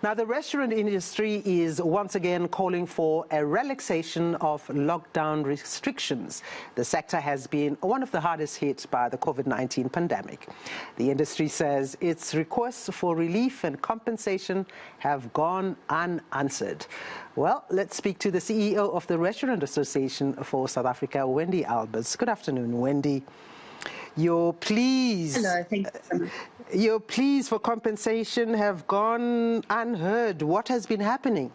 Now, the restaurant industry is once again calling for a relaxation of lockdown restrictions. The sector has been one of the hardest hit by the COVID-19 pandemic. The industry says its requests for relief and compensation have gone unanswered. Well, let's speak to the CEO of the Restaurant Association for South Africa, Wendy Alberts. Good afternoon, Wendy. Your pleas, Hello, thank you so much. Your pleas for compensation have gone unheard. What has been happening?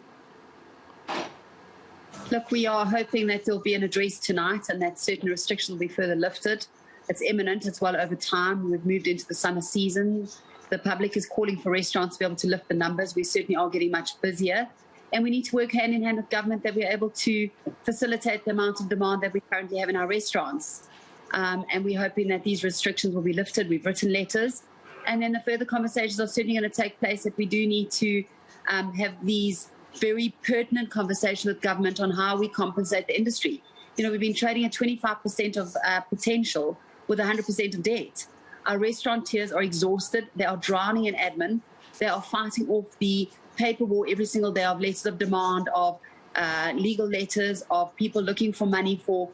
Look, we are hoping that there will be an address tonight and that certain restrictions will be further lifted. It's imminent. It's well over time. We've moved into the summer season. The public is calling for restaurants to be able to lift the numbers. We certainly are getting much busier. And we need to work hand in hand with government that we're able to facilitate the amount of demand that we currently have in our restaurants. And we're hoping that these restrictions will be lifted. We've written letters. And then the further conversations are certainly going to take place that we do need to have these very pertinent conversations with government on how we compensate the industry. You know, we've been trading at 25% of potential with 100% of debt. Our restaurateurs are exhausted. They are drowning in admin. They are fighting off the paper war every single day of letters of demand, of legal letters, of people looking for money for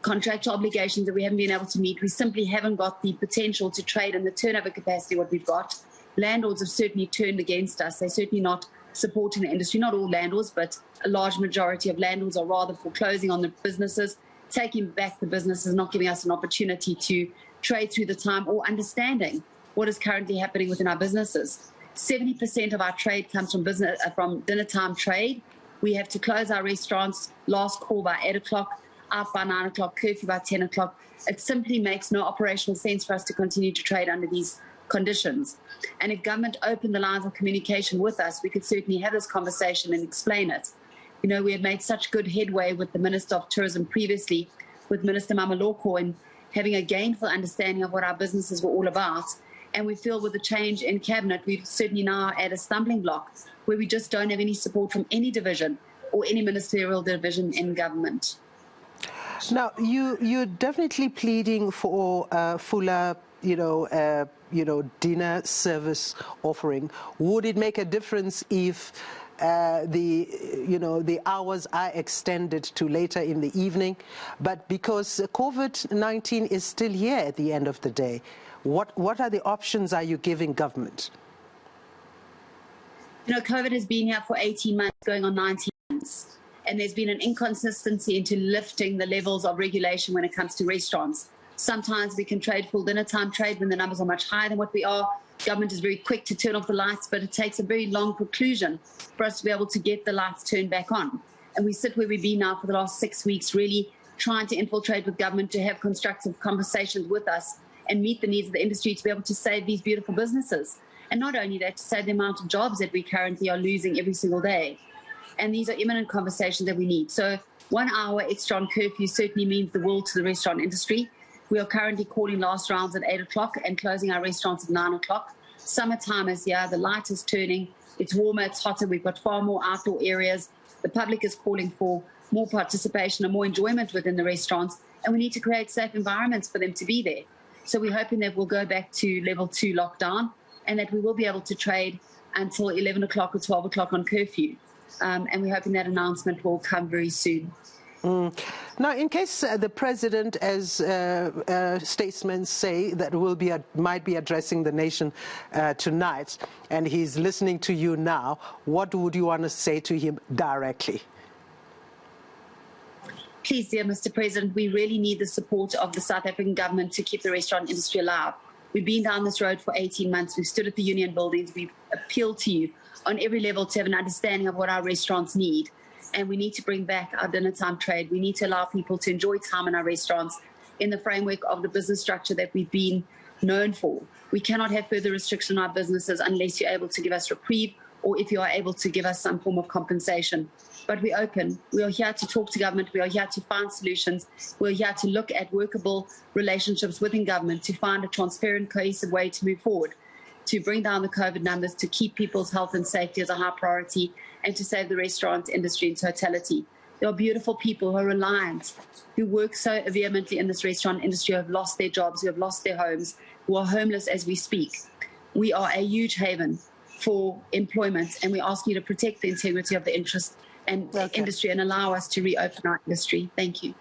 contractual obligations that we haven't been able to meet. We simply haven't got the potential to trade and the turnover capacity what we've got. Landlords have certainly turned against us. They're certainly not supporting the industry. Not all landlords, but a large majority of landlords are rather foreclosing on the businesses, taking back the businesses, not giving us an opportunity to trade through the time or understanding what is currently happening within our businesses. 70% of our trade comes from dinner time trade. We have to close our restaurants, last call by 8 o'clock, out by 9 o'clock, curfew by 10 o'clock. It simply makes no operational sense for us to continue to trade under these conditions. And if government opened the lines of communication with us, we could certainly have this conversation and explain it. You know, we had made such good headway with the Minister of Tourism previously, with Minister Mamaloko, and having a gainful understanding of what our businesses were all about. And we feel with the change in cabinet, we've certainly now at a stumbling block where we just don't have any support from any division or any ministerial division in government. Now, you're definitely pleading for fuller, dinner service offering. Would it make a difference if the hours are extended to later in the evening? But because COVID-19 is still here at the end of the day, what are the options are you giving government? You know, COVID has been here for 18 months, going on 19 months. And there's been an inconsistency into lifting the levels of regulation when it comes to restaurants. Sometimes we can trade full dinner time trade when the numbers are much higher than what we are. Government is very quick to turn off the lights, but it takes a very long preclusion for us to be able to get the lights turned back on. And we sit where we've been now for the last 6 weeks, really trying to infiltrate with government to have constructive conversations with us and meet the needs of the industry to be able to save these beautiful businesses. And not only that, to save the amount of jobs that we currently are losing every single day. And these are imminent conversations that we need. So 1 hour extra on curfew certainly means the world to the restaurant industry. We are currently calling last rounds at 8 o'clock and closing our restaurants at 9 o'clock. Summertime is here. The light is turning. It's warmer. It's hotter. We've got far more outdoor areas. The public is calling for more participation and more enjoyment within the restaurants. And we need to create safe environments for them to be there. So we're hoping that we'll go back to level 2 lockdown and that we will be able to trade until 11 o'clock or 12 o'clock on curfew. And we're hoping that announcement will come very soon. Now, in case the president, as statesmen say, that might be addressing the nation tonight, and he's listening to you now, what would you want to say to him directly? Please, dear Mr. President, we really need the support of the South African government to keep the restaurant industry alive. We've been down this road for 18 months. We've stood at the union buildings. We've appealed to you on every level to have an understanding of what our restaurants need. And we need to bring back our dinner time trade. We need to allow people to enjoy time in our restaurants in the framework of the business structure that we've been known for. We cannot have further restriction on our businesses unless you're able to give us reprieve or if you are able to give us some form of compensation. But we're open. We are here to talk to government. We are here to find solutions. We're here to look at workable relationships within government to find a transparent, cohesive way to move forward, to bring down the COVID numbers, to keep people's health and safety as a high priority, and to save the restaurant industry in totality. There are beautiful people who are reliant, who work so vehemently in this restaurant industry, who have lost their jobs, who have lost their homes, who are homeless as we speak. We are a huge haven for employment, and we ask you to protect the integrity of the interest and industry and allow us to reopen our industry. Thank you.